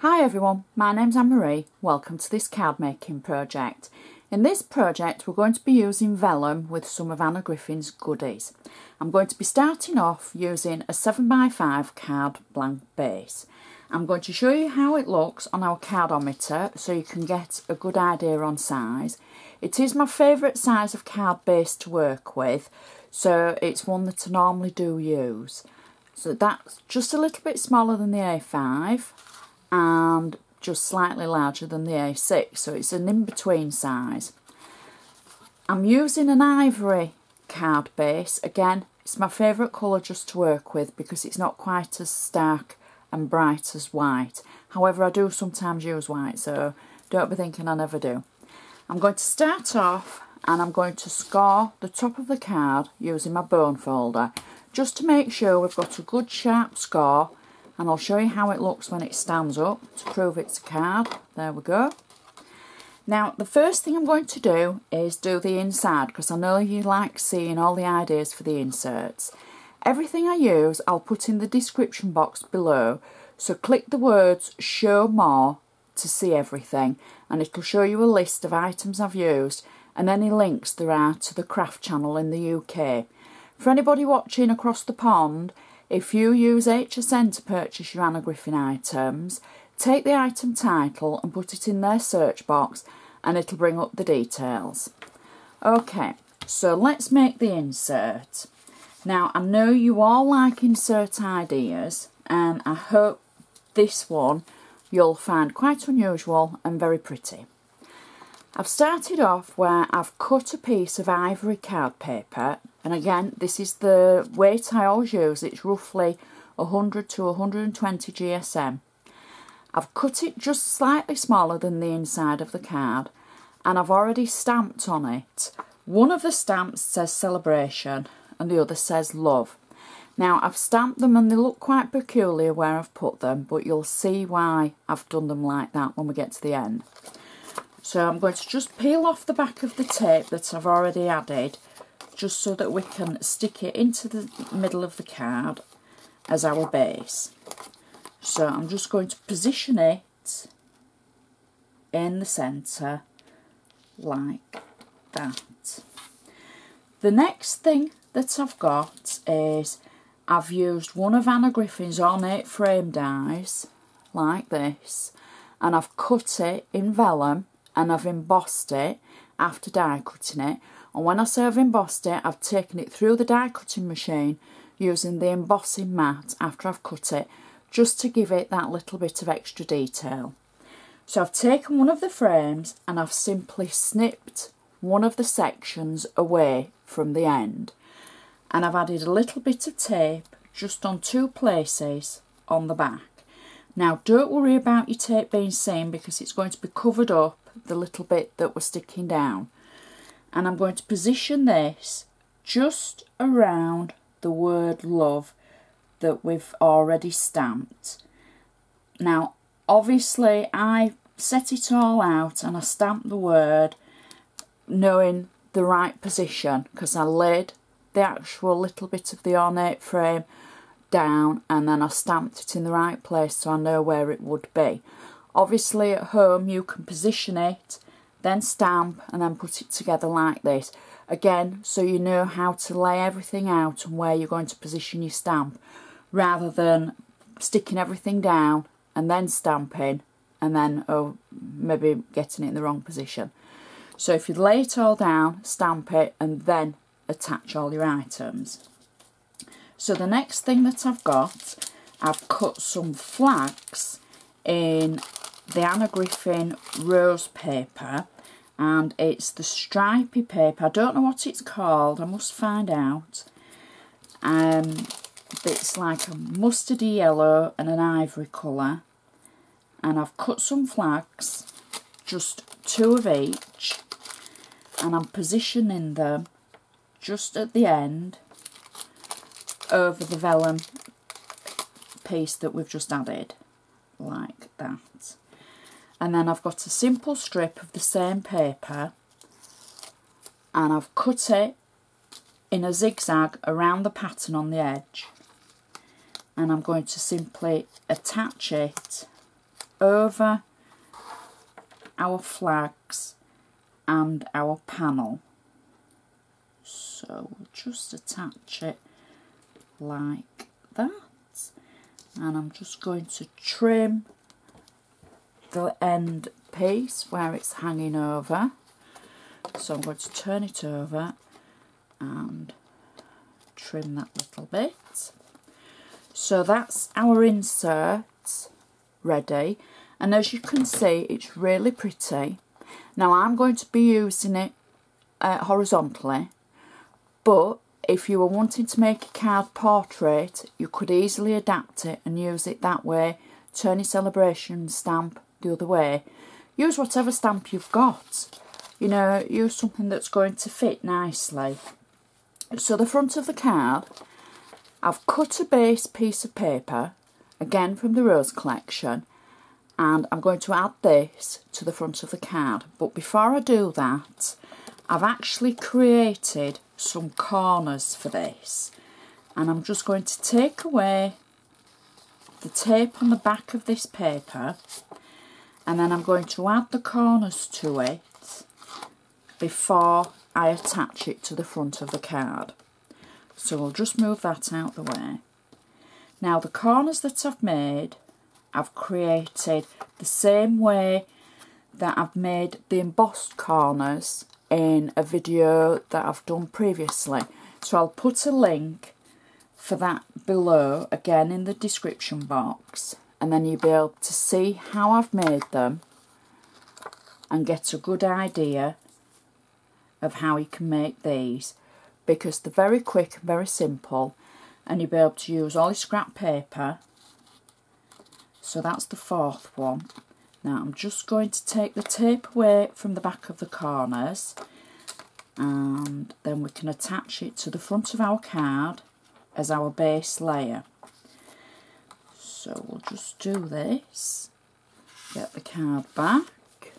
Hi everyone, my name's Anne-Marie. Welcome to this card making project. In this project we're going to be using vellum with some of Anna Griffin's goodies. I'm going to be starting off using a 7x5 card blank base. I'm going to show you how it looks on our cardometer so you can get a good idea on size. It is my favourite size of card base to work with, so it's one that I normally do use. So that's just a little bit smaller than the A5 and just slightly larger than the A6, so it's an in-between size. I'm using an ivory card base. Again, it's my favourite colour just to work with because it's not quite as stark and bright as white. However, I do sometimes use white, so don't be thinking I never do. I'm going to start off and I'm going to score the top of the card using my bone folder just to make sure we've got a good sharp score. And I'll show you how it looks when it stands up to prove it's a card. There we go. Now the first thing I'm going to do is do the inside because I know you like seeing all the ideas for the inserts. Everything I use I'll put in the description box below, so click the words show more to see everything and it'll show you a list of items I've used and any links there are to the craft channel in the UK. For anybody watching across the pond, if you use HSN to purchase your Anna Griffin items, take the item title and put it in their search box and it'll bring up the details. Okay, so let's make the insert. Now I know you all like insert ideas and I hope this one you'll find quite unusual and very pretty. I've started off where I've cut a piece of ivory card paper, and again this is the weight I always use, it's roughly 100 to 120 GSM. I've cut it just slightly smaller than the inside of the card and I've already stamped on it. One of the stamps says celebration and the other says love. Now I've stamped them and they look quite peculiar where I've put them, but you'll see why I've done them like that when we get to the end. So I'm going to just peel off the back of the tape that I've already added just so that we can stick it into the middle of the card as our base. So I'm just going to position it in the centre like that. The next thing that I've got is I've used one of Anna Griffin's ornate frame dies like this and I've cut it in vellum and I've embossed it after die cutting it, and when I say I've embossed it, I've taken it through the die cutting machine using the embossing mat after I've cut it just to give it that little bit of extra detail. So I've taken one of the frames and I've simply snipped one of the sections away from the end and I've added a little bit of tape just on two places on the back. Now don't worry about your tape being seen because it's going to be covered up the little bit that we're sticking down, and I'm going to position this just around the word love that we've already stamped. Now obviously I set it all out and I stamped the word knowing the right position because I laid the actual little bit of the ornate frame down and then I stamped it in the right place so I know where it would be. Obviously at home you can position it, then stamp and then put it together like this. Again, so you know how to lay everything out and where you're going to position your stamp rather than sticking everything down and then stamping and then maybe getting it in the wrong position. So if you lay it all down, stamp it and then attach all your items. So the next thing that I've got, I've cut some flags in the Anna Griffin rose paper and it's the stripy paper. I don't know what it's called, I must find out. It's like a mustardy yellow and an ivory colour and I've cut some flags, just two of each, and I'm positioning them just at the end over the vellum piece that we've just added like that. And then I've got a simple strip of the same paper and I've cut it in a zigzag around the pattern on the edge and I'm going to simply attach it over our flags and our panel. So we'll just attach it like that, and I'm just going to trim the end piece where it's hanging over. So I'm going to turn it over and trim that little bit. So that's our insert ready, and as you can see, it's really pretty. Now I'm going to be using it horizontally, but if you were wanting to make a card portrait, you could easily adapt it and use it that way. Turn your celebration stamp the other way. Use whatever stamp you've got. You know, use something that's going to fit nicely. So the front of the card, I've cut a base piece of paper, again from the Rose collection, and I'm going to add this to the front of the card. But before I do that, I've actually created some corners for this, and I'm just going to take away the tape on the back of this paper, and then I'm going to add the corners to it before I attach it to the front of the card. So I'll just move that out the way. Now the corners that I've made, I've created the same way that I've made the embossed corners in a video that I've done previously. So I'll put a link for that below, again in the description box, and then you'll be able to see how I've made them and get a good idea of how you can make these, because they're very quick and very simple, and you'll be able to use all your scrap paper. So that's the fourth one. Now I'm just going to take the tape away from the back of the corners, and then we can attach it to the front of our card as our base layer. So we'll just do this, get the card back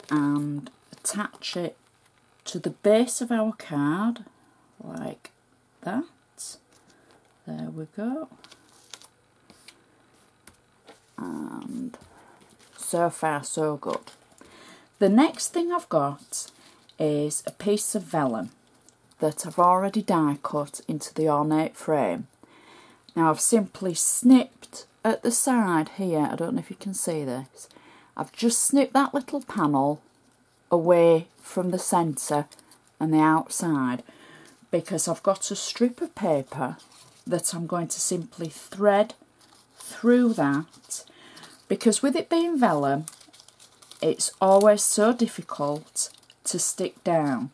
and attach it to the base of our card like that. There we go. And so far so good. The next thing I've got is a piece of vellum that I've already die cut into the ornate frame. Now I've simply snipped at the side here, I don't know if you can see this, I've just snipped that little panel away from the centre and the outside, because I've got a strip of paper that I'm going to simply thread through that, because with it being vellum, it's always so difficult to stick down,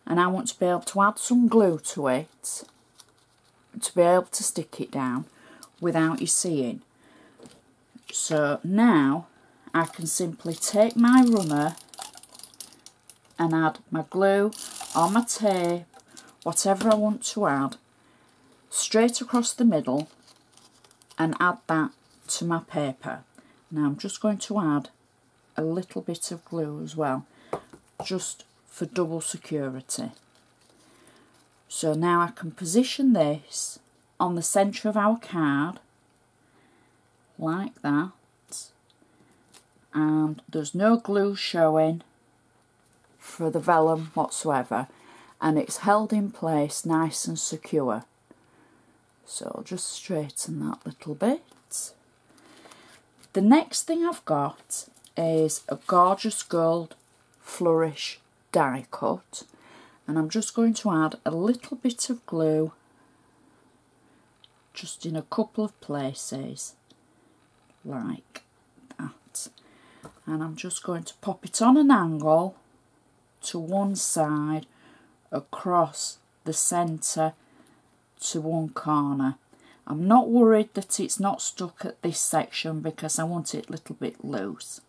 and I want to be able to add some glue to it to be able to stick it down without you seeing. So now I can simply take my runner and add my glue or my tape, whatever I want to add, straight across the middle and add that to my paper. Now I'm just going to add a little bit of glue as well, just for double security. So now I can position this on the centre of our card like that, and there's no glue showing for the vellum whatsoever, and it's held in place nice and secure. So I'll just straighten that little bit. The next thing I've got is a gorgeous gold flourish die cut, and I'm just going to add a little bit of glue just in a couple of places like that, and I'm just going to pop it on an angle to one side across the centre to one corner. I'm not worried that it's not stuck at this section because I want it a little bit loose.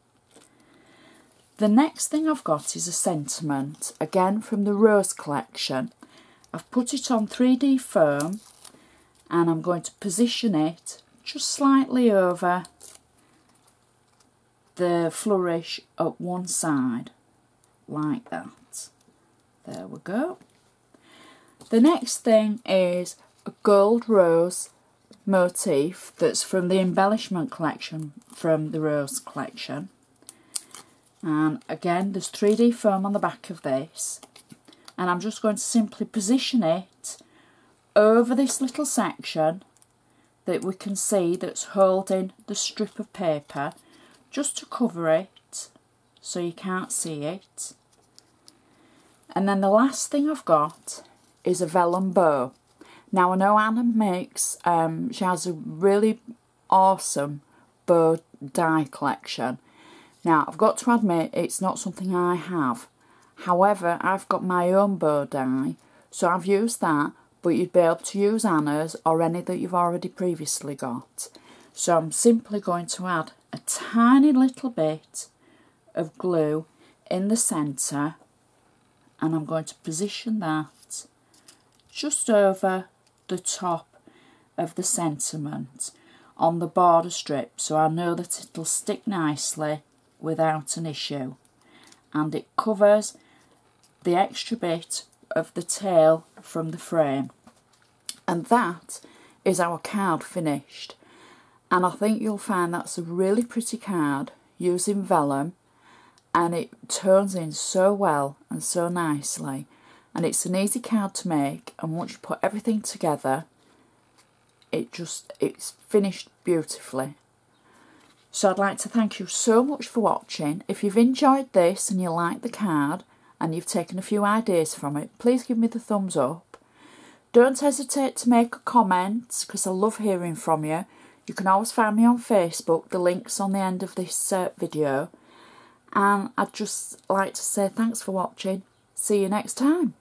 The next thing I've got is a sentiment, again from the Rose collection. I've put it on 3D foam, and I'm going to position it just slightly over the flourish at one side like that. There we go. The next thing is a gold rose motif that's from the embellishment collection from the Rose collection. And again, there's 3D foam on the back of this, and I'm just going to simply position it over this little section that we can see that's holding the strip of paper, just to cover it so you can't see it. And then the last thing I've got is a vellum bow. Now I know Anna makes, she has a really awesome bow die collection. Now I've got to admit it's not something I have. However, I've got my own bow die, so I've used that, but you'd be able to use Anna's or any that you've already previously got. So I'm simply going to add a tiny little bit of glue in the centre, and I'm going to position that just over the top of the sentiment on the border strip, so I know that it'll stick nicely without an issue, and it covers the extra bit of the tail from the frame. And that is our card finished, and I think you'll find that's a really pretty card using vellum, and it turns in so well and so nicely, and it's an easy card to make, and once you put everything together it's finished beautifully. So I'd like to thank you so much for watching. If you've enjoyed this and you like the card and you've taken a few ideas from it, please give me the thumbs up. Don't hesitate to make a comment, because I love hearing from you. You can always find me on Facebook, the link's on the end of this video. And I'd just like to say thanks for watching. See you next time.